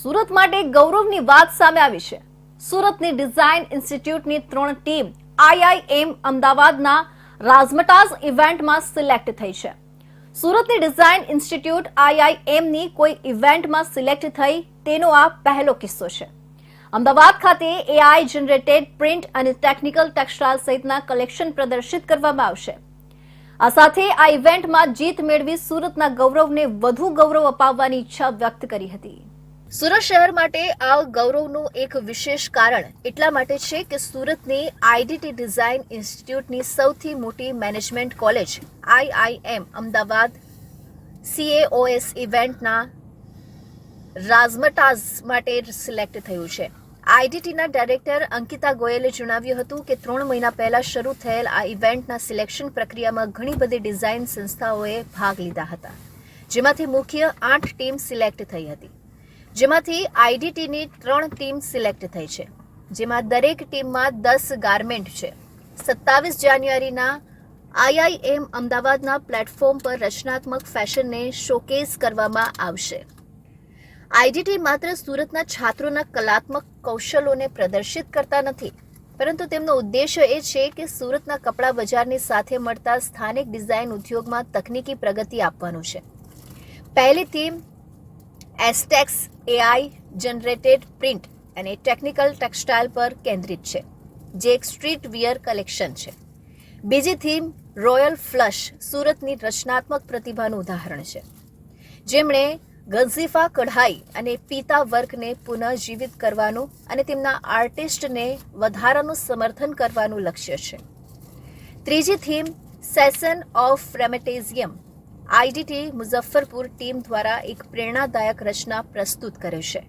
સુરત માટે ગૌરવની વાત સામે આવી છે। સુરતની ડિઝાઇન ઇન્સ્ટિટ્યૂટની 3 ટીમ આઈઆઈએમ અમદાવાદના રાઝમટાઝ ઇવેન્ટમાં સિલેક્ટ થઈ છે। સુરતની ડિઝાઇન ઇન્સ્ટિટ્યૂટ આઈઆઈએમની કોઈ ઇવેન્ટમાં સિલેક્ટ થઈ તેનો આ પહેલો કિસ્સો છે। અમદાવાદ ખાતે એઆઈ જનરેટેડ પ્રિન્ટ અને ટેકનિકલ ટેક્સટાઇલ સહિતના કલેક્શન પ્રદર્શિત કરવામાં આવશે। આ સાથે આ ઇવેન્ટમાં જીત મેળવી સુરતના ગૌરવને વધુ ગૌરવ અપાવવાની ઈચ્છા વ્યક્ત કરી હતી। સુરત શહેર માટે આ ગૌરવનું એક વિશેષ કારણ એટલા માટે છે કે સુરતની આઈડીટી ડિઝાઇન ઇન્સ્ટિટ્યૂટની સૌથી મોટી મેનેજમેન્ટ કોલેજ આઈઆઈએમ અમદાવાદ સીએઓએસ ઇવેન્ટના રાઝમટાઝ માટે સિલેક્ટ થયું છે। આઈડીટીના ડાયરેક્ટર અંકિતા ગોયલે જણાવ્યું હતું કે 3 મહિના પહેલા શરૂ થયેલ આ ઇવેન્ટના સિલેક્શન પ્રક્રિયામાં ઘણી બધી ડિઝાઇન સંસ્થાઓએ ભાગ લીધા હતા, જેમાંથી મુખ્ય 8 ટીમ સિલેક્ટ થઈ હતી, જેમાંથી આઈડીટીની 3 ટીમ સિલેક્ટ થઈ છે, જેમાં દરેક ટીમમાં 10 ગારમેન્ટ છે। 27 જાન્યુઆરીના આઈઆઈએમ અમદાવાદના પ્લેટફોર્મ પર રચનાત્મક ફેશનને શોકેસ કરવામાં આવશે। આઈડીટી માત્ર સુરતના છાત્રોના કલાત્મક કૌશલોને પ્રદર્શિત કરતા નથી, પરંતુ તેમનો ઉદ્દેશ્ય એ છે કે સુરતના કપડા બજારની સાથે મળતા સ્થાનિક ડિઝાઇન ઉદ્યોગમાં તકનીકી પ્રગતિ આપવાનું છે। પહેલી ટીમ એસ્ટેક્સ એઆઈ જનરેટેડ પ્રિન્ટ અને ટેકનિકલ ટેક્સટાઇલ પર કેન્દ્રિત છે, જે એક સ્ટ્રીટ વિયર કલેક્શન છે। બીજી થીમ રોયલ ફ્લશ સુરતની રચનાત્મક પ્રતિભાનું ઉદાહરણ છે, જેમણે ગઝીફા કઢાઈ અને પીતા વર્કને પુનઃજીવિત કરવાનું અને તેમના આર્ટિસ્ટને વધારાનું સમર્થન કરવાનું લક્ષ્ય છે। ત્રીજી થીમ સેશન ઓફ રેમેટેઝિયમ આઈડીટી મુઝફ્ફરપુર ટીમ દ્વારા એક પ્રેરણાદાયક રચના પ્રસ્તુત કરે છે,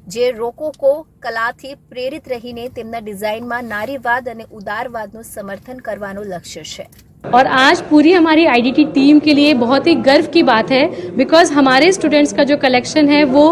જે રોકોકો કલાથી પ્રેરિત રહીને તેમના ડિઝાઇનમાં નારીવાદ અને ઉદારવાદનું સમર્થન કરવાનું લક્ષ્ય છે। और आज पूरी हमारी आईडीटी टीम के लिए बहुत ही गर्व की बात है, बिकॉज हमारे स्टूडेंट्स का जो कलेक्शन है वो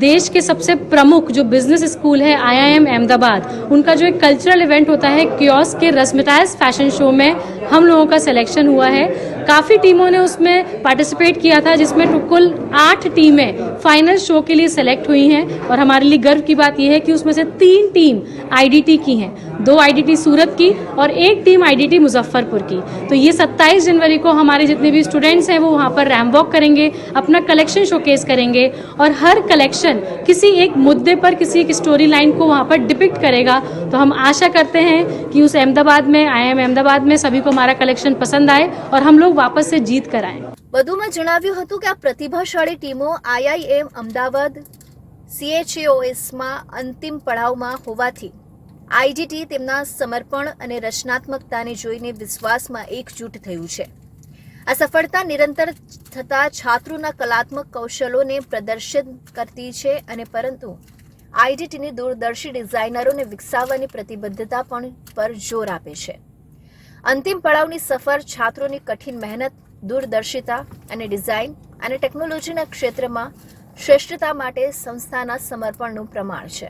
देश के सबसे प्रमुख जो बिजनेस स्कूल है आईआईएम अहमदाबाद, उनका जो एक कल्चरल इवेंट होता है कियोस्क के राज़मटाज़ फैशन शो में हम लोगों का सिलेक्शन हुआ है। काफ़ी टीमों ने उसमें पार्टिसिपेट किया था, जिसमें कुल 8 टीमें फाइनल शो के लिए सेलेक्ट हुई हैं, और हमारे लिए गर्व की बात यह है कि उसमें से 3 टीम आईडीटी की हैं, 2 आईडीटी सूरत की और 1 टीम आईडीटी मुजफ्फरपुर की। तो ये 27 जनवरी को हमारे जितने भी स्टूडेंट्स हैं वो वहाँ पर रैम्प वॉक करेंगे, अपना कलेक्शन शोकेस करेंगे, और हर कलेक्शन किसी एक मुद्दे पर किसी एक स्टोरी लाइन को वहाँ पर डिपिक्ट करेगा। तो हम आशा करते हैं कि उस अहमदाबाद में आईआईएम अहमदाबाद में सभी को हमारा कलेक्शन पसंद आए और हम लोग वापस से जीत कर आए। વધુમાં જણાવ્યું હતું કે આ પ્રતિભાશાળી ટીમો આઈઆઈએમ અમદાવાદ સીએચએઓએસમાં અંતિમ પડાવમાં હોવાથી આઈડીટી તેમના સમર્પણ અને રચનાત્મકતાને જોઈને વિશ્વાસમાં એકજૂટ થયું છે। આ સફળતા નિરંતર થતા છાત્રોના કલાત્મક કૌશલોને પ્રદર્શિત કરતી છે, અને પરંતુ આઈડીટીની દૂરદર્શી ડિઝાઇનરોને વિકસાવવાની પ્રતિબદ્ધતા પણ પર જોર આપે છે। અંતિમ પડાવની સફર છાત્રોની કઠિન મહેનત, દૂરદર્શિતા અને ડિઝાઇન અને ટેકનોલોજીના ક્ષેત્રમાં શ્રેષ્ઠતા માટે સંસ્થાના સમર્પણનું પ્રમાણ છે।